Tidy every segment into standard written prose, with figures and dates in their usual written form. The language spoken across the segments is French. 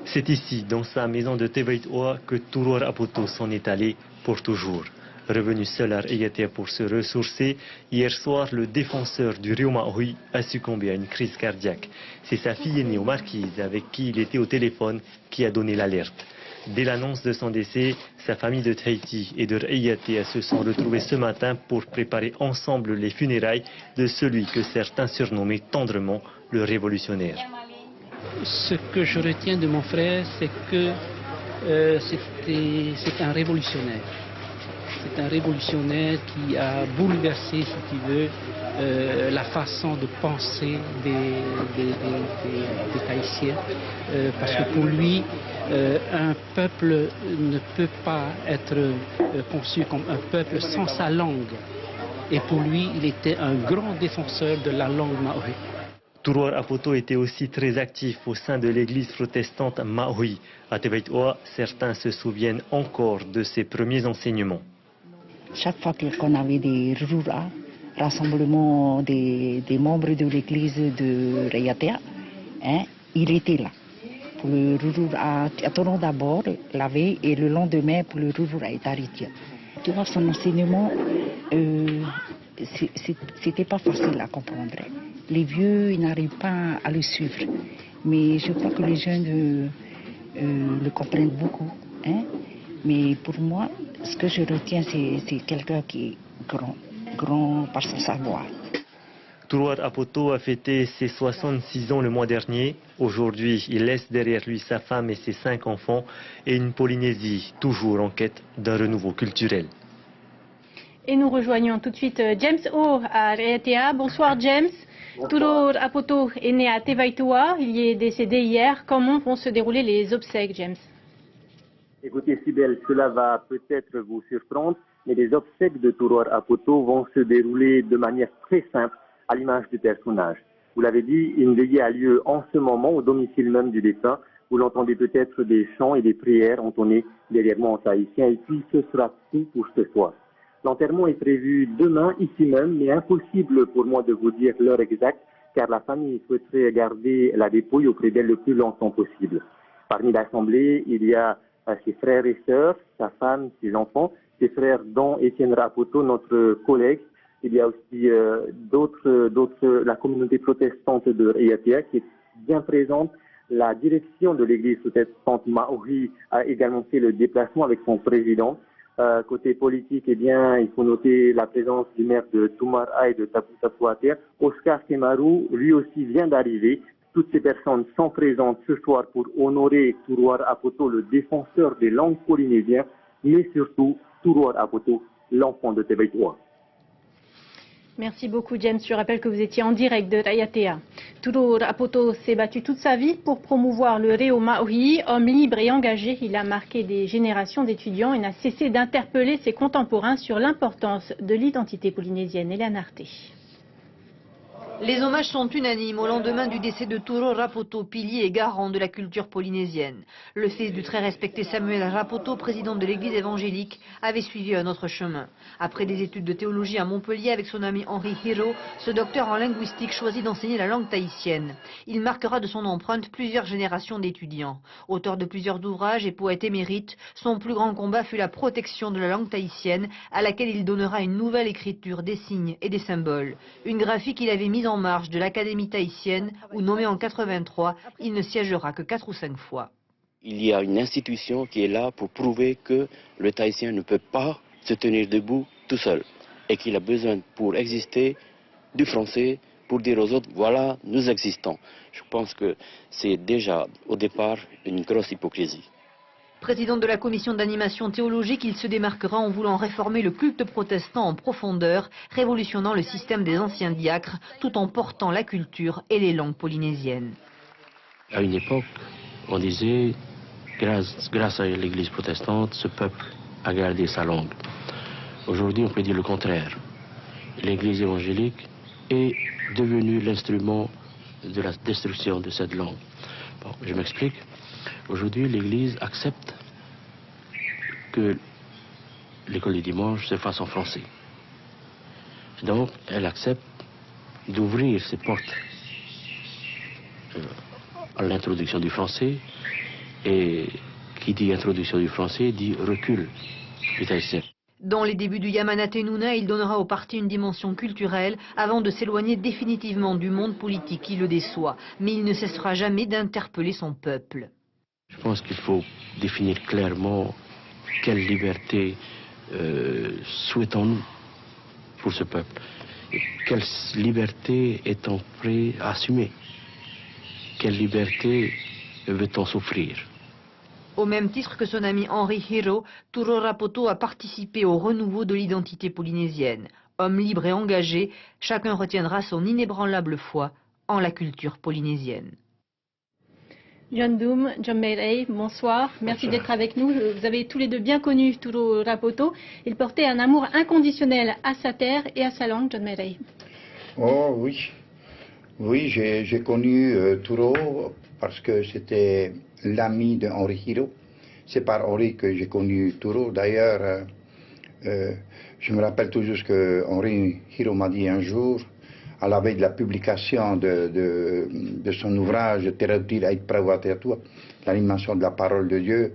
C'est ici, dans sa maison de Tebeit-Oa, que Tourour Apoto s'en est allé pour toujours. Revenu seul à Ayatea pour se ressourcer, hier soir, le défenseur du Rio Maui a succombé à une crise cardiaque. C'est sa fille aînée, Marquise, avec qui il était au téléphone, qui a donné l'alerte. Dès l'annonce de son décès, sa famille de Tahiti et de Ayatea se sont retrouvés ce matin pour préparer ensemble les funérailles de celui que certains surnommaient tendrement le révolutionnaire. Ce que je retiens de mon frère, c'est que c'est un révolutionnaire. C'est un révolutionnaire qui a bouleversé, si tu veux, la façon de penser des Tahitiens. Parce que pour lui, un peuple ne peut pas être conçu comme un peuple sans sa langue. Et pour lui, il était un grand défenseur de la langue maori. Tourour Apoto était aussi très actif au sein de l'église protestante Maui. À Tebeit-Oa, certains se souviennent encore de ses premiers enseignements. Chaque fois qu'on avait des rurura, rassemblement des membres de l'église de Ayatea, il était là. Pour le rurura à Toron d'abord, la veille, et le lendemain pour le rurura à Taritia. Tu vois, son enseignement, c'était pas facile à comprendre. Les vieux, ils n'arrivent pas à le suivre. Mais je crois que les jeunes le comprennent beaucoup. Mais pour moi, ce que je retiens, c'est quelqu'un qui est grand par son savoir. Tourour Apoto a fêté ses 66 ans le mois dernier. Aujourd'hui, il laisse derrière lui sa femme et ses 5 enfants et une Polynésie toujours en quête d'un renouveau culturel. Et nous rejoignons tout de suite James O à Ayatea. Bonsoir James. Tourour Apoto est né à Tebeit-Oa. Il y est décédé hier. Comment vont se dérouler les obsèques, James? Écoutez, Sibelle, cela va peut-être vous surprendre, mais les obsèques de Tourour Apoto vont se dérouler de manière très simple, à l'image du personnage. Vous l'avez dit, une veillée a lieu en ce moment au domicile même du défunt. Vous l'entendez peut-être des chants et des prières entonnées derrière moi en tahitien, et puis ce sera tout pour ce soir. L'enterrement est prévu demain, ici même, mais impossible pour moi de vous dire l'heure exacte, car la famille souhaiterait garder la dépouille auprès d'elle le plus longtemps possible. Parmi l'assemblée, il y a ses frères et sœurs, sa femme, ses enfants, ses frères dont Étienne Rapoto, notre collègue. Il y a aussi la communauté protestante de Ayatea qui est bien présente. La direction de l'église protestante Maori a également fait le déplacement avec son président. Côté politique, eh bien, il faut noter la présence du maire de Tumara et de Tapu-Tapuatea. Oscar Kemaru, lui aussi, vient d'arriver. Toutes ces personnes sont présentes ce soir pour honorer Tourour Apoto, le défenseur des langues polynésiennes, mais surtout Tourour Apoto, l'enfant de Tebeit-Oa. Merci beaucoup James. Je rappelle que vous étiez en direct de Ayatea. Tourour Apoto s'est battu toute sa vie pour promouvoir le Reo Maui. Homme libre et engagé, il a marqué des générations d'étudiants et n'a cessé d'interpeller ses contemporains sur l'importance de l'identité polynésienne. Hélène Arté. Les hommages sont unanimes au lendemain du décès de Tourour Apoto, pilier et garant de la culture polynésienne. Le fils du très respecté Samuel Rapoto, président de l'église évangélique, avait suivi un autre chemin. Après des études de théologie à Montpellier avec son ami Henri Hiro, ce docteur en linguistique choisit d'enseigner la langue tahitienne. Il marquera de son empreinte plusieurs générations d'étudiants. Auteur de plusieurs ouvrages et poète émérite, son plus grand combat fut la protection de la langue tahitienne, à laquelle il donnera une nouvelle écriture des signes et des symboles. Une graphie qu'il avait mise en marge de l'Académie tahitienne, où nommé en 83, il ne siégera que 4 ou 5 fois. Il y a une institution qui est là pour prouver que le tahitien ne peut pas se tenir debout tout seul et qu'il a besoin pour exister du français pour dire aux autres voilà nous existons. Je pense que c'est déjà au départ une grosse hypocrisie. Président de la commission d'animation théologique, il se démarquera en voulant réformer le culte protestant en profondeur, révolutionnant le système des anciens diacres, tout en portant la culture et les langues polynésiennes. À une époque, on disait, grâce à l'église protestante, ce peuple a gardé sa langue. Aujourd'hui, on peut dire le contraire. L'église évangélique est devenue l'instrument de la destruction de cette langue. Bon, je m'explique. Aujourd'hui, l'Église accepte que l'école du dimanche se fasse en français. Donc, elle accepte d'ouvrir ses portes à l'introduction du français Et qui dit introduction du français dit recul du tahitien. Dans les débuts du Yamana Tenuna, il donnera au parti une dimension culturelle avant de s'éloigner définitivement du monde politique qui le déçoit. Mais il ne cessera jamais d'interpeller son peuple. Je pense qu'il faut définir clairement quelle liberté souhaitons-nous pour ce peuple. Et quelle liberté est-on prêt à assumer? Quelle liberté veut-on s'offrir? Au même titre que son ami Henri Hiro, Turo Rapoto a participé au renouveau de l'identité polynésienne. Homme libre et engagé, chacun retiendra son inébranlable foi en la culture polynésienne. John Doom, John Meirey, bonsoir. Merci d'être avec nous. Vous avez tous les deux bien connu Turo Rapoto. Il portait un amour inconditionnel à sa terre et à sa langue, John Meirey. Oh oui, oui, j'ai connu Turo parce que c'était l'ami de Henri Hiro. C'est par Henri que j'ai connu Turo. D'ailleurs, je me rappelle toujours ce que Henri Hiro m'a dit un jour, à la veille de la publication de son ouvrage Teratira et Pravateatua, l'animation de la parole de Dieu.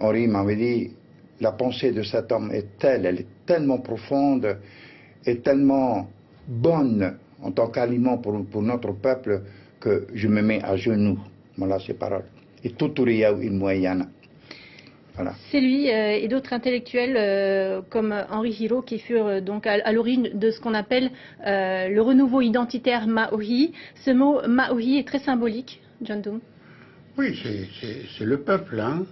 Henri m'avait dit, la pensée de cet homme est telle, elle est tellement profonde et tellement bonne en tant qu'aliment pour notre peuple que je me mets à genoux. Voilà ces paroles. Et Tuturiau il Moyana. Voilà. C'est lui et d'autres intellectuels comme Henri Hiro qui furent donc à l'origine de ce qu'on appelle le renouveau identitaire Maori. Ce mot Maori est très symbolique, John Doom. Oui, c'est le peuple, hein.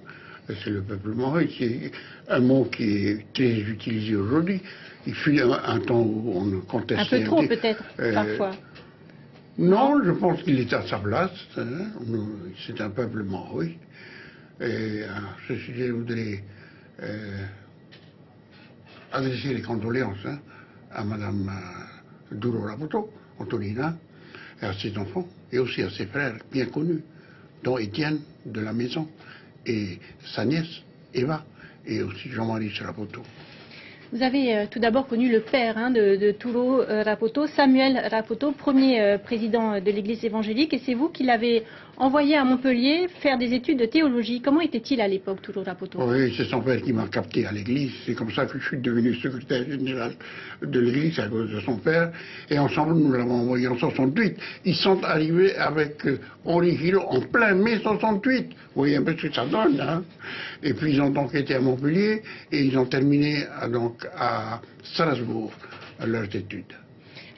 C'est le peuple maori. C'est un mot qui est très utilisé aujourd'hui. Il fut un temps où on contestait... Un peu trop peut-être, parfois. Non, je pense qu'il est à sa place. Hein. C'est un peuple maori. Et je voudrais adresser les condoléances à Madame Turo Rapoto, Antonina, et à ses enfants, et aussi à ses frères bien connus, dont Étienne de la Maison, et sa nièce, Eva, et aussi Jean-Marie Rapoto. Vous avez tout d'abord connu le père de Turo Rapoto, Samuel Rapoto, premier président de l'église évangélique, et c'est vous qui l'avez envoyé à Montpellier faire des études de théologie. Comment était-il à l'époque, Turo Rapoto? Oui, c'est son père qui m'a capté à l'église. C'est comme ça que je suis devenu secrétaire général de l'église à cause de son père. Et ensemble, nous l'avons envoyé en 68. Ils sont arrivés avec Henri Hiro en plein mai 68. Vous voyez un peu ce que ça donne, hein. Et puis ils ont donc été à Montpellier et ils ont terminé donc à Strasbourg leurs études.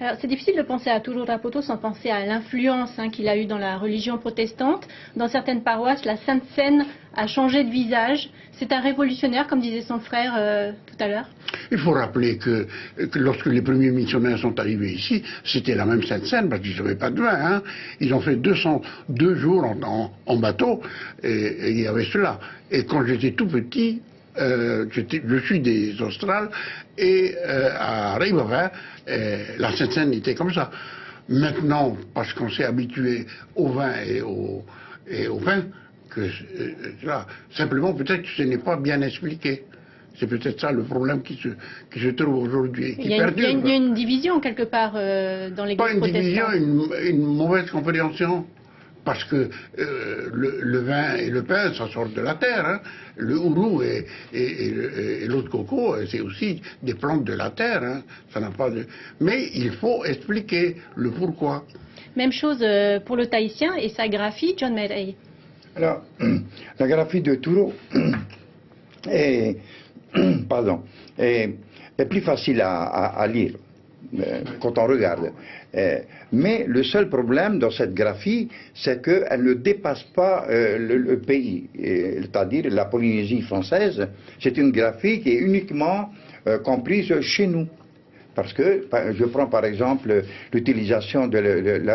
Alors, c'est difficile de penser à Turo Rapoto sans penser à l'influence qu'il a eue dans la religion protestante. Dans certaines paroisses, la Sainte Seine a changé de visage. C'est un révolutionnaire, comme disait son frère tout à l'heure. Il faut rappeler que lorsque les premiers missionnaires sont arrivés ici, c'était la même Sainte Seine, parce qu'ils n'avaient pas de vin. Hein. Ils ont fait 202 jours en bateau, et il y avait cela. Et quand j'étais tout petit, je suis des Australes, et à Reykjavik, la Sainte-Seine était comme ça. Maintenant, parce qu'on s'est habitué au vin et au pain, simplement peut-être que ce n'est pas bien expliqué. C'est peut-être ça le problème qui se trouve aujourd'hui. Il y a une division quelque part dans l'église protestante. Pas une division, une mauvaise compréhension. Parce que le vin et le pain, ça sort de la terre. Hein. Le hourou et l'eau de coco, c'est aussi des plantes de la terre. Hein. Ça n'a pas de... Mais il faut expliquer le pourquoi. Même chose pour le tahitien et sa graphie, John Meirey. Alors, la graphie de Turo est plus facile à lire quand on regarde. Mais le seul problème dans cette graphie, c'est qu'elle ne dépasse pas le pays, c'est-à-dire la Polynésie française. C'est une graphie qui est uniquement comprise chez nous. Parce que, je prends par exemple l'utilisation de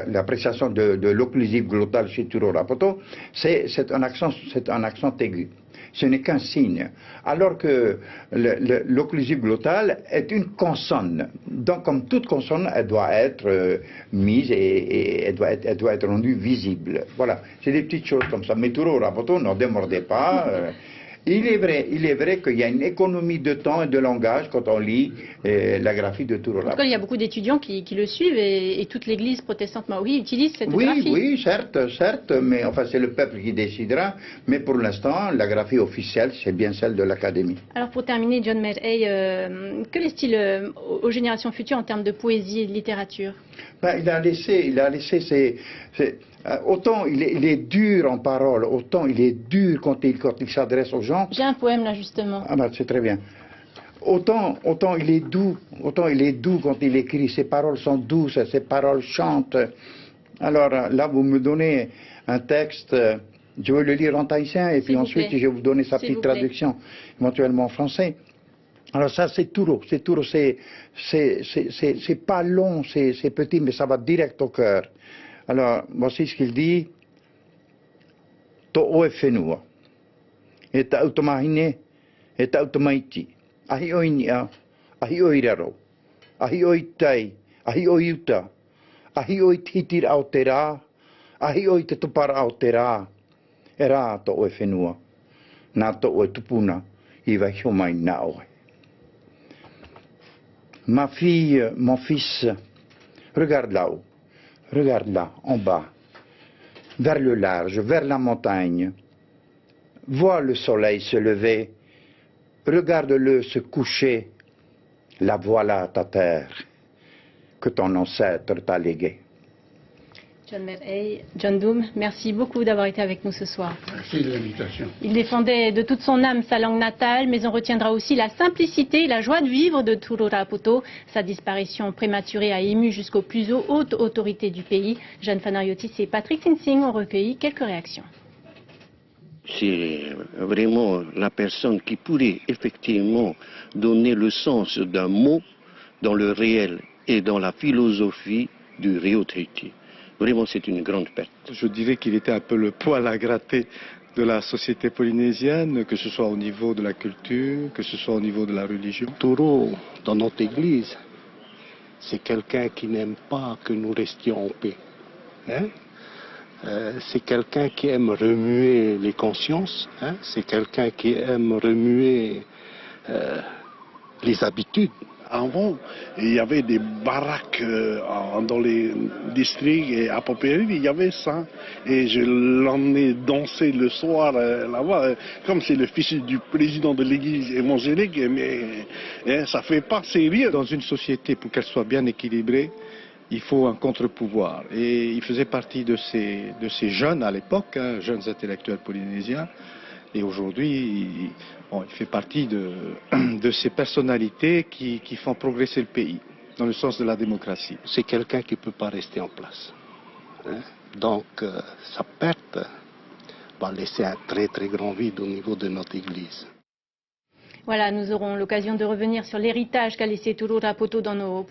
l'appréciation de l'occlusive glottale chez Turo Rapoto, c'est un accent aigu. Ce n'est qu'un signe. Alors que l'occlusive glottale est une consonne. Donc, comme toute consonne, elle doit être mise et elle doit être rendue visible. Voilà, c'est des petites choses comme ça. Mais Turo Rapoto, n'en démordez pas. Il est vrai qu'il y a une économie de temps et de langage quand on lit la graphie de Touro Rapoto. En tout cas, il y a beaucoup d'étudiants qui le suivent et toute l'église protestante maori utilise cette graphie. Oui, certes, mais enfin c'est le peuple qui décidera. Mais pour l'instant, la graphie officielle, c'est bien celle de l'Académie. Alors pour terminer, John Merey, que laisse-t-il aux générations futures en termes de poésie et de littérature? Il a laissé autant il est dur en parole, autant il est dur quand il s'adresse aux gens. J'ai un poème là justement. Ah c'est très bien. Autant il est doux quand il écrit, ses paroles sont douces, ses paroles chantent. Alors là, vous me donnez un texte, je vais le lire en tahitien et puis ensuite je vais vous donner sa petite traduction, éventuellement en français. Alors ça, c'est Touro, c'est pas long, c'est petit, mais ça va direct au cœur. Alors, voici ce qu'il dit. To oe whenua, e ta utamahine, e ta utamaiti, ahi oi nia, ahi oi raro, ahi oi tai, ahi oi uta, ahi oi titir au te rā, ahi oi te tupara au te rā, e rā to oe whenua, nā to oe tupuna, I vai hiomai nā oe. Ma fille, mon fils, regarde là-haut, regarde là, en bas, vers le large, vers la montagne. Vois le soleil se lever, regarde-le se coucher. La voilà ta terre que ton ancêtre t'a léguée. John Merey, John Doom, merci beaucoup d'avoir été avec nous ce soir. Merci de l'invitation. Il défendait de toute son âme sa langue natale, mais on retiendra aussi la simplicité et la joie de vivre de Touro Rapoto. Sa disparition prématurée a ému jusqu'aux plus hautes autorités du pays. Jeanne Fanariotis et Patrick Sinsing ont recueilli quelques réactions. C'est vraiment la personne qui pourrait effectivement donner le sens d'un mot dans le réel et dans la philosophie du Rio Tahiti. Vraiment, c'est une grande perte. Je dirais qu'il était un peu le poil à gratter de la société polynésienne, que ce soit au niveau de la culture, que ce soit au niveau de la religion. Touro, dans notre église, c'est quelqu'un qui n'aime pas que nous restions en paix. C'est quelqu'un qui aime remuer les consciences, c'est quelqu'un qui aime remuer les habitudes. Avant, il y avait des baraques dans les districts et à Popéry, il y avait ça. Et je l'emmenais danser le soir là-bas. Comme c'est le fils du président de l'église évangélique, mais ça fait pas sérieux. Dans une société, pour qu'elle soit bien équilibrée, il faut un contre-pouvoir. Et il faisait partie de ces jeunes à l'époque, jeunes intellectuels polynésiens. Et aujourd'hui, il fait partie de ces personnalités qui font progresser le pays, dans le sens de la démocratie. C'est quelqu'un qui ne peut pas rester en place. Donc, sa perte va laisser un très très grand vide au niveau de notre Église. Voilà, nous aurons l'occasion de revenir sur l'héritage qu'a laissé Touro Rapoto dans nos